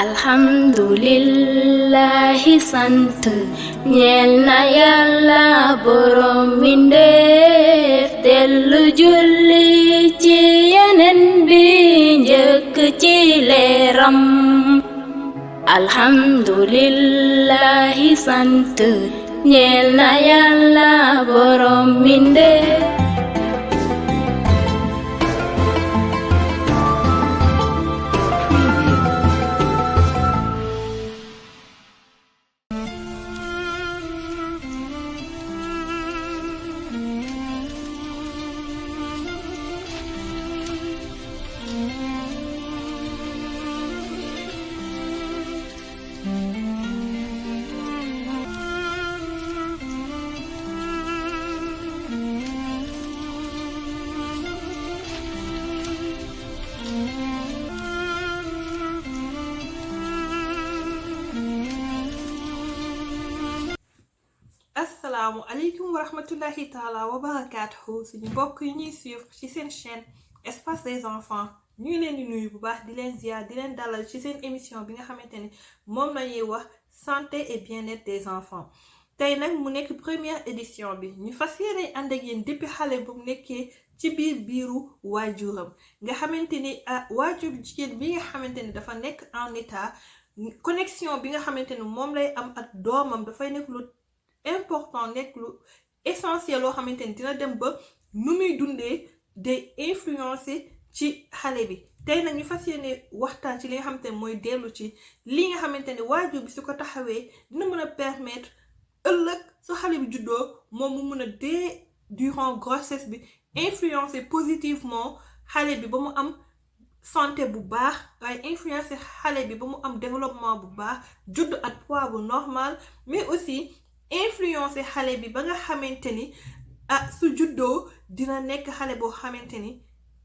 alhamdulillahi sant ñeel na yàlla borom mbindeef dellu julli ci yeneen bi njëkk ci leeram alhamdulillahi sant ñeel na yàlla borom mbindeef Assalamu alaikum wa rahmatullahi taala wa barakatuhu suñu mbokk yi ñuy suivre ci seen chaîne espace des enfants ñu ngi leen di nuyu bu baax di leen ziar di leen dalal ci seen émission bi nga xamante ni moom la ñuy wax santé et bien-être des enfants tey nag mu nekk première édition bi ñu fas yéene ànd ak yéen depuis xale bu mu nekkee ci biiru waajuram nga xamante ni waajur jigéen bi nga xamante ni dafa nekk en état connexion bi nga xamante ni moom lay am ak doomam dafay nekk lu important nekk lu essentiel loo xamante ni dina dem ba nu muy dundee day influencer ci xale bi tey nag ñu fas yéene waxtaan ci li nga xamante ne mooy dellu ci li nga xamante ne waajur bi su ko taxawee dina mën a permettre ëllëg su xale bi juddoo moom mu mën a dee durant grossesse bi influencer positivement xale bi ba mu am santé bu baax waaye influencer xale bi ba mu am développement bu baax judd ak poids bu normal mais aussi influencer xale bi ba nga xamante ni su juddoo dina nekk xale boo xamante ni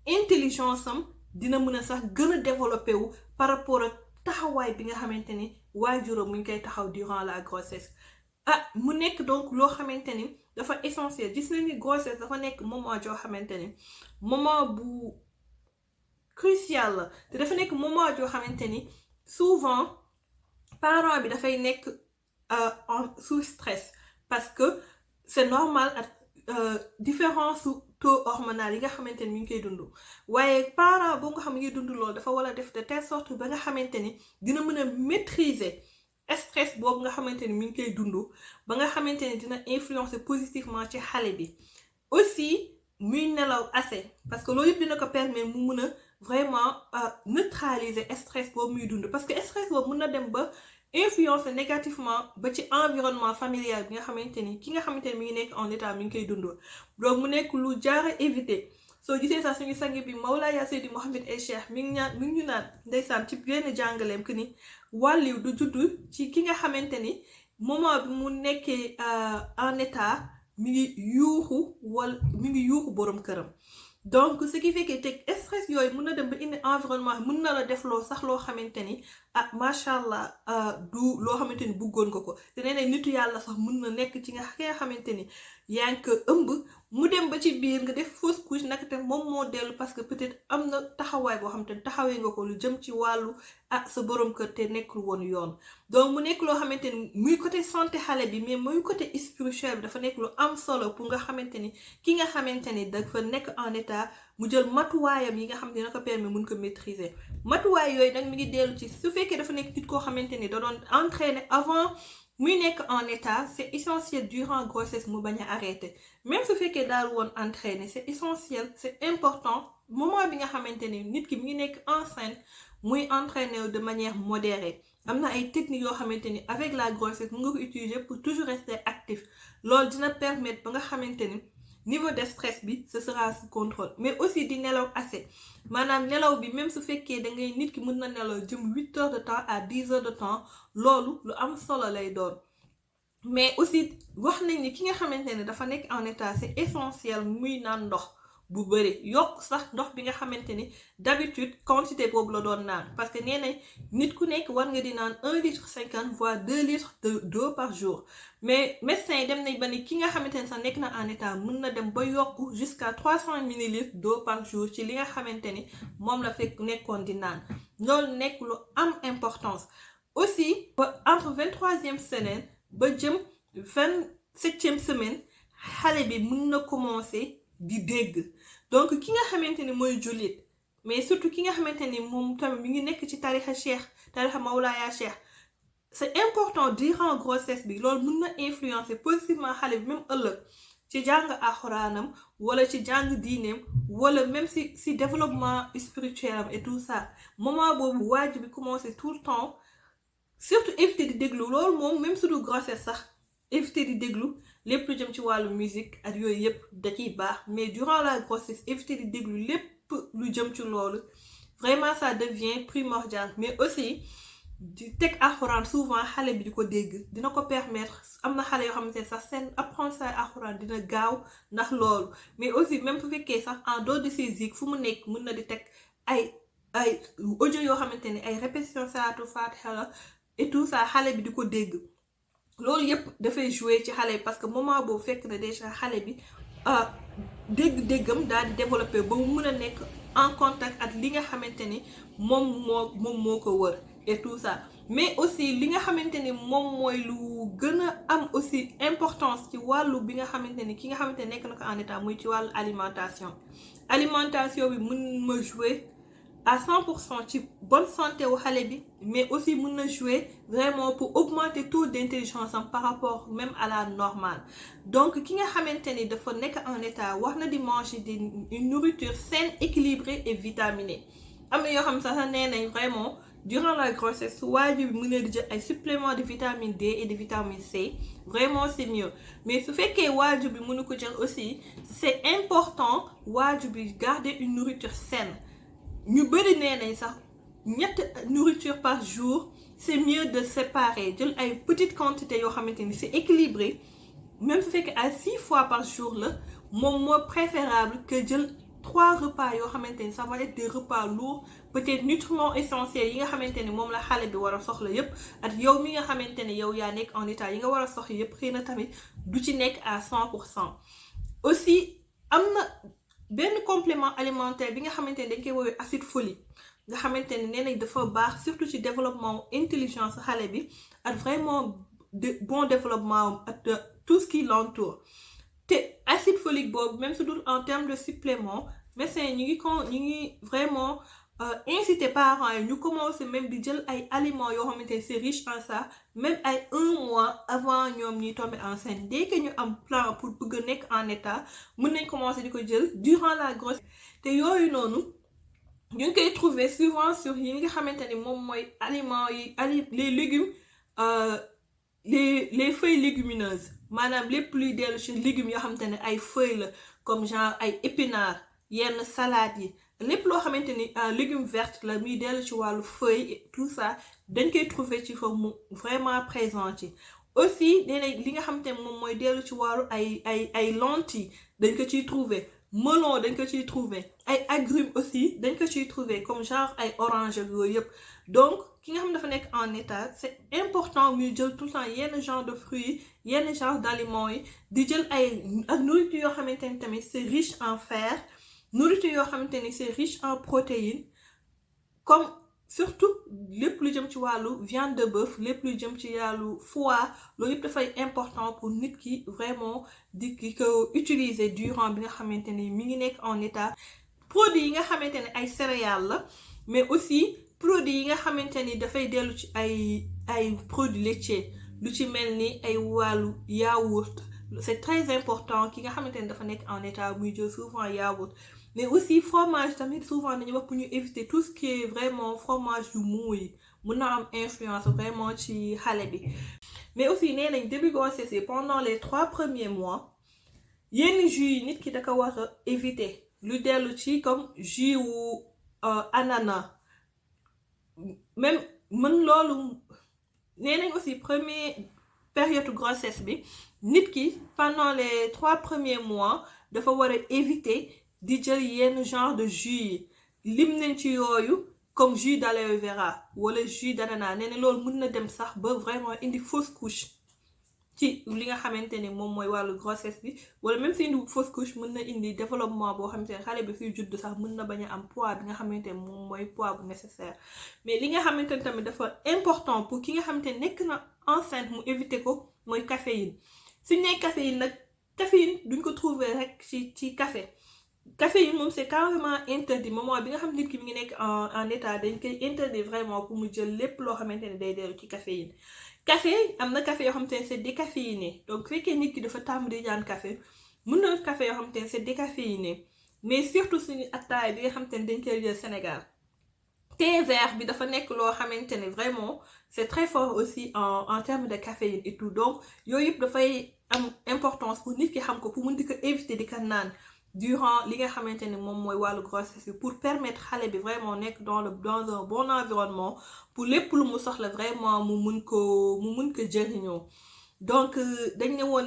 intelligence am dina mën a sax gën a développé wu par rapport ak taxawaay bi nga xamante ni waajuram mu ngi koy taxaw durant la grossesse mu nekk donc loo xamante ni dafa essentiel gis nañ ni grossesse dafa nekk moment joo xamante ni moment bu crucial la te dafa nekk moment joo xamante ni souvent parent bi dafay nekk sous stress parce que c'est normal ak différence taux hormonal yi nga xamante ni mi ngi koy dund waaye parent boo nga xam ngi dund loolu dafa war a def de telle sorte ba nga xamante ni dina mën a maîtriser stress boobu nga xamante ni mi ngi koy dund ba nga xamante ni dina influencer positivement ci xale bi aussi muy nelaw assez parce que loolu yëpp dina ko permettre mu mën a vraiment neutraliser stress boobu muy dund parce que stress boobu mën na dem ba influence négativement ba ci environnement familial bi nga xamante ni ki nga xamante ni mi ngi nekk en état mi ngi koy dundoo donc mu nekk lu jar a éviter soo gisee sax suñu sang bi Mawlaya Seydi Mouhamed El Cheikh mi ngi ñu naan ndeysaan ci benn jàngaleem que ni wàlliw du juddu ci ki nga xamante ni moment bi mu nekkee en état mi ngi yuuxu borom këram. Donc ce qui fait que teg stress yooyu mën na dem ba indi environnement mën na la def loo sax loo xamante ni macha allah du loo xamante ni bëggoon nga ko te nee na nitu yàlla sax mën na nekk ci nga xamante ni yaa ngi ko ëmb mu dem ba ci biir nga def fausse couche nag te moom moo dellu parce que peut-être am na taxawaay boo xamante ni taxawee nga ko lu jëm ci wàllu sa borom kër te nekkul woon yoon donc mu nekk loo xamante ni muy côté santé xale bi mais muy côté spirituel bi dafa nekk lu am solo pour nga xamante ni ki nga xamante ni dafa nekk en état mu jël matuwaayam yi nga xam ne dina ko permettre mun ko maîtriser matuwaay yooyu nag mi ngi dellu ci su fekkee dafa nekk nit koo xamante ni da doon entraîner avant muy nekk en état c'est essentiel durant grossesse mu bañ a arrêter même su fekkee daal woon entraîner c'est essentiel c'est important moment bi nga xamante ni nit ki mi ngi nekk enceinte muy entraîner de manière modérée am na ay techniques yoo xamante ni avec la grossesse mu nga ko utiliser pour toujours rester actif loolu dina permettre ba nga xamante ni niveau de stress bi ce sera sous contrôle mais aussi di nelaw assez maanaam nelaw bi même su fekkee da ngay nit ki mën na nelaw jëm 8 heures de temps à 10 heures de temps loolu lu am solo lay doon mais aussi wax nañ ni ki nga xamante ne dafa nekk en état c'est essentiel muy naan ndox bu bëri yokk sax ndox bi nga xamante ni d'habitude quantité boobu la doon naan parce que nee nañ nit ku nekk war nga di naan 1,50 litre voire 2 litres d'eau par jour mais médecins yi dem nañ ba ni ki nga xamante ne sax nekk na en état mën na dem ba yokk jusqu'à 300 millilitres d'eau par jour ci li nga xamante ni moom la fekk nekkoon di naan loolu nekk lu am importance. Aussi entre 23e semaine ba jëm 27e semaine xale bi mën na commencer di dégg. Donc ki nga xamante ni mooy jullit mais surtout ki nga xamante ni moom tamit mi ngi nekk ci tarixa cheikh tarixa Mawlaaya Cheikh, c'est important durant grossesse bi loolu mën na influencer positivement xale bi même ëllëg ci jàng alxuraanam wala ci jàng diineem wala même si développement spirituel am et tout ça. Moment boobu waajur bi commencer tout le temps surtout éviter di déglu loolu moom même su du grossesse sax éviter di déglu lépp lu jëm ci wàllu musique ak yooyu yépp da ciy baax, mais durant la grossesse éviter di déglu lépp lu jëm ci loolu vraiment ça devient primordial. Mais aussi di teg alxuraan souvent xale bi di ko dégg dina ko permettre, am na xale yoo xamante ne sax seen apprentissage alxuraan dina gaaw ndax loolu. Mais aussi même bu fekkee sax en dehors de ces zik fu mu nekk mën na di teg ay audio yoo xamante ne ay répétition salaatul faatiha la et tout ça xale bi di ko dégg. Loolu yépp dafay jouer ci xale bi parce que moment boobu fekk na déjà xale bi dégg-déggam daal di développer ba mu mën a nekk en contact ak li nga xamante ni moom moo ko wër et tout ça. Mais aussi li nga xamante ni moom mooy lu gën a am aussi importance ci wàllu bi nga xamante ni ki nga xamante ni nekk na ko en état muy ci wàllu alimentation bi mën ma jouer à 100% ci bonne santé wu xale bi, mais aussi mën na jouer vraiment pour augmenter taux d'intelligence am par rapport même à la normale. Donc ki nga xamante ni dafa nekk en état wax na di manger une nourriture saine, équilibrée et vitaminée. Am na yoo xam sax nee nañ vraiment durant la grossesse su waajur bi mën a di jël ay suppléments de vitamine D et de vitamine C, vraiment c'est mieux. Mais su fekkee waajur bi mënu ko jël aussi, c'est important waajur bi garder une nourriture saine. Ñu bëri nee nañ sax ñetti nourriture par jour, c'est mieux de séparer jël ay petites quantités yoo xamante ni c'est équilibré, même su fekkee à 6 fois par jour la moom moo préférable que jël 3 repas yoo xamante ni ça va être des repas lourds, peut-être nutriments essentiels yi nga xamante ni moom la xale bi war a soxla yépp ak yow mi nga xamante ni yow yaa nekk en état yi nga war a soxla yépp xëy na tamit du ci nekk à 100%. Aussi am na benn complément alimentaire bi nga xamante ni dañ koy woowee acide folique nga xamante ni nee nañ dafa baax surtout ci développement intelligence xale bi ak vraiment bon développement ak tout ce qui l'entoure. Te acide folique boobu même su dul en termes de supplément, médecins ñu ngi vraiment inciter parents yi ñu commencer même di jël ay aliments yoo xamante ni c'est riche en ça même ay 1 mois avant ñoom ñuy tomber enceinte. Dès que ñu am plan pour bëgg a nekk en état mën nañ commencer di ko jël durant la grossesse. Te yooyu noonu ñu ngi koy trouver souvent sur yi nga xamante ni moom mooy aliments yi les légumes, les feuilles légumineuses, maanaam lépp luy dellu ci légumes yoo xamante ne ay feuilles la comme genre ay épinards, yenn salades yi, lépp loo xamante ni légumes verts la muy dellu ci wàllu feuilles et tout ça dañ koy trouver ci foofu mu vraiment présent ci. Aussi nee nañ li nga xamante ne moom mooy dellu ci wàllu ay lentilles dañ ko ciy trouver, melon dañ ko ciy trouver, ay agrumes aussi dañ ko ciy trouver comme genre ay orange ak yooyu yëpp. Donc ki nga xam dafa nekk en état, c'est important muy jël tout le temps yenn genre de fruits, yenn genre d'aliments yi di jël ay ak nourriture yoo xamante ni tamit c'est riche en fer, nourriture yoo xamante ni c'est riche en protéines, comme surtout lépp lu jëm ci wàllu viande de bœuf, lépp lu jëm ci wàllu foie, loolu yëpp dafay important pour nit ki vraiment di ki ko utiliser durant bi nga xamante ni mi ngi nekk en état. Produits yi nga xamante ne ay céréales la, mais aussi produits yi nga xamante ni dafay dellu ci ay produits laitiers lu ci mel ni ay wàllu yaourt, c'est très important ki nga xamante ni dafa nekk en état muy jël souvent yaourt. Mais aussi fromage tamit souvent dañu wax pour ñu éviter tout ce qui est vraiment fromage yu mou yi mën na am influence vraiment ci xale bi. Mais aussi nee nañ début grossesse pendant les 3 premiers mois yenn jus yi nit ki da ko war a éviter lu dellu ci comme jus wu ananas, même mën loolu nee nañ aussi première période grossesse bi nit ki pendant les 3 premiers mois dafa war a éviter di jël yenn genre de jus yi. Lim nañ ci yooyu comme jus d'aloe vera wala jus d'ananas. Nee na loolu mën na dem sax ba vraiment indi fausse couche. ci li nga xamante ne moom mooy wàllu grossesse bi wala même si indi fausse couche mën na indi développement boo xamante ne xale bi suy judd sax mën na bañ a am poids bi nga xamante ne moom mooy poids bu nécessaire mais li nga xamante ne tamit dafa important pour ki nga xamante ne nekk na enceinte mu éviter ko mooy caféine suñ nee caféine nag caféine duñ ko trouver rek ci café caféine moom c'est carrément interdit moment bi nga xam nit ki mi ngi nekk en état dañ koy interdit vraiment pour mu jël lépp loo xamante ne day dellu ci caféine café am na café yoo xamante ne c'est décaféiné donc fekkee nit ki dafa tàmm di jaan café mën na café yoo xamante ne c'est décaféiné mais surtout suñu attaay bi nga xamante ne dañ koy jël Sénégal thé vert bi dafa nekk loo xamante ne vraiment c'est très fort aussi en termes de caféine et tout donc yooyu yëpp dafay am importance pour nit ki xam ko pour mun di ko éviter di ko naan durant li nga xamante ne moom mooy wàllu grossesse bi pour permettre xale bi vraiment nekk dans un bon environnement pour lépp lu mu soxla vraiment mu mun ko jëriñoo donc dañ ne woon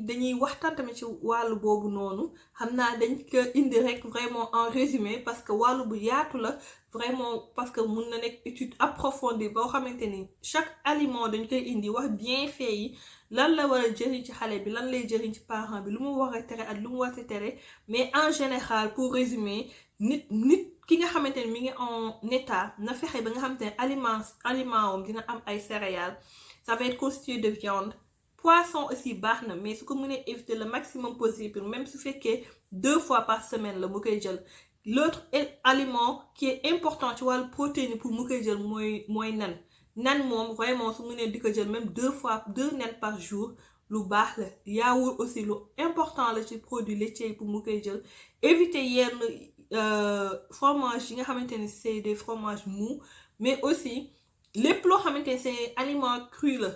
dañuy waxtaan tamit ci wàllu boobu noonu xam naa dañ ko indi rek vraiment en résumé parce que wàllu bu yaatu la vraiment parce que mun na nekk étude approfondie boo xamante ni chaque aliment dañ koy indi wax bienfait yi lan la war a jëriñ ci xale bi lan lay jëriñ ci parent bi lu mu war a tere ak lu mu war a tere mais en général pour résumer nit ki nga xamante ne mi ngi en état na fexe ba nga xamante ne aliment am dina am ay céréales ça va être constitué de viande poisson aussi baax na mais su ko mënee éviter le maximum possible même su fekkee 2 fois par semaine la mu koy jël l'autre aliment qui est important ci wàllu protéine pour mu koy jël mooy nen moom vraiment su mënee di ko jël même 2 nen par jour lu baax la yaourt aussi lu important la ci produit laitier pour mu koy jël éviter yenn fromage yi nga xamante ne c'est des fromages mous mais aussi lépp loo xamante ne c'est aliment cru la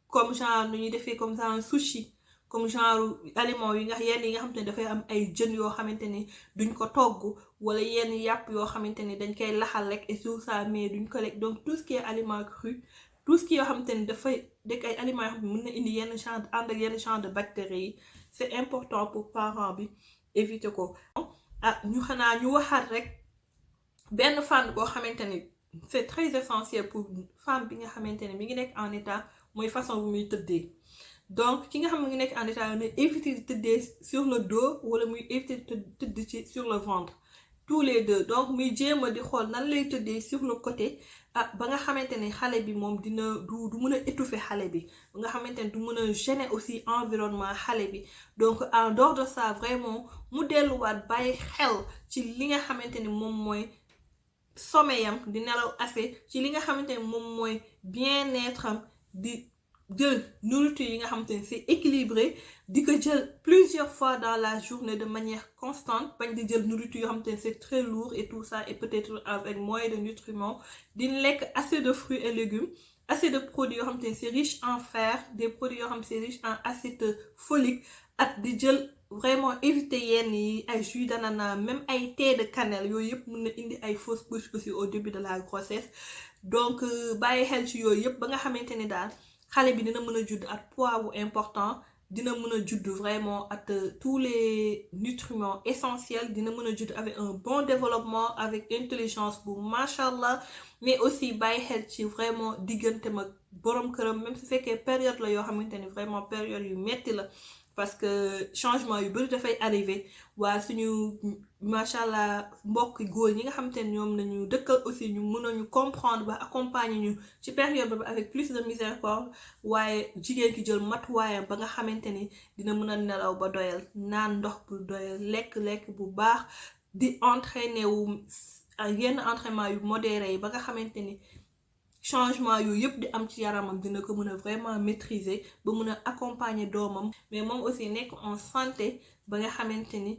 comme genre nu ñuy defee comme genre sushi comme genre aliment yi nga xamante ne dafay am ay jën yoo xamante ni duñ ko togg wala yenn yàpp yoo xamante ni dañ koy laxal rek et tout ça mais duñ ko lekk donc tout ce qui est aliment cru tout ce qui yoo xamante ni dafay dekk ay aliments yoo xam ne mën na indi yenn genre ànd ak yenn genre de bactéries yi c'est important pour parent bi éviter ko ñu waxaat rek benn fànn boo xamante ni c'est très essentiel pour femme bi nga xamante ne mi ngi nekk en état mooy façon bu muy tëddee donc ki nga xam ne ngi nekk en état ne éviter de tëddee sur le dos wala muy éviter de tëdd ci sur le ventre tous les deux donc muy jéem a di xool nan lay tëddee sur le côté ba nga xamante ne xale bi moom du mën a étouffer xale bi ba nga xamante ne du mën a gêner aussi environnement xale bi donc en dehors de ça vraiment mu delluwaat bàyyi xel ci li nga xamante ne moom mooy sommeil am di nelaw assez ci li nga xamante ne moom mooy bien-être am di jël nourriture yi nga xamante ne c'est équilibré di ko jël plusieurs fois dans la journée de manière constante bañ di jël nourriture yoo xamante ne c'est très lourd et tout ça et peut-être avec moins de nutriments di lekk assez de fruits et légumes assez de produits yoo xamante ne c'est riche en fer des produits yoo xam ne c'est riche en acide folique ak di jël vraiment éviter yenn yi ay jus d'ananas même ay thé de cannelle yooyu yëpp mën na indi ay fausses couches aussi au début de la grossesse donc bàyyi xel ci yooyu yëpp ba nga xamante ne daal xale bi dina mën a judd ak poids bu important dina mën a judd vraiment ak tous les nutriments essentiels dina mën a judd avec un bon développement avec intelligence bu machallah mais aussi bàyyi xel ci vraiment diggante mag borom këram même su fekkee période la yoo xamante ne vraiment période yu metti la parce que changement yu bari dafay arriver waa suñu machallah mbokk góor ñi nga xamante ne ñoom nañu dëkkal aussi ñu mën nañu comprendre ba accompagner ñu ci période ba avec plus de miséricorde waaye jigéen ki jël matuwaayam ba nga xamante ni dina mën a nelaw ba doyal naan ndox bu doyal lekk bu baax di entraîner wu yenn entraînement yu modéré yi ba nga xamante ni changement yooyu yëpp di am ci yaramam dina ko mën a vraiment maîtriser ba mën a accompagner doomam mais moom aussi nekk en santé ba nga xamante ni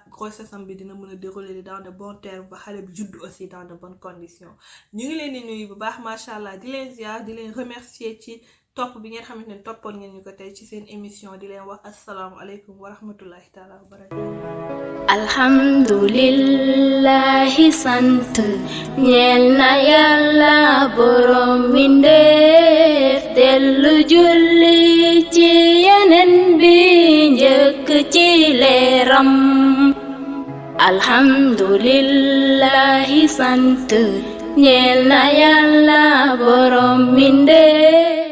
grossesse am bi dina mën a dérouler dans de bons termes ba xale bi judd aussi dans de bonnes conditions ñu ngi leen di nuyu bu baax macha allah di leen ziar di leen remercier ci topp bi ngeen xamante ne toppoon ngeen ñu ko tey ci seen émission di leen wax asalaamualeykum wa rahmatullahi taala wa barakatuh. alhamdulillahi sant ñeel na yàlla borom mbindeef dellu julli ci yeneen bi njëkk ci leeram alhamdulillahi sant ñeel na yàlla borom mbindeef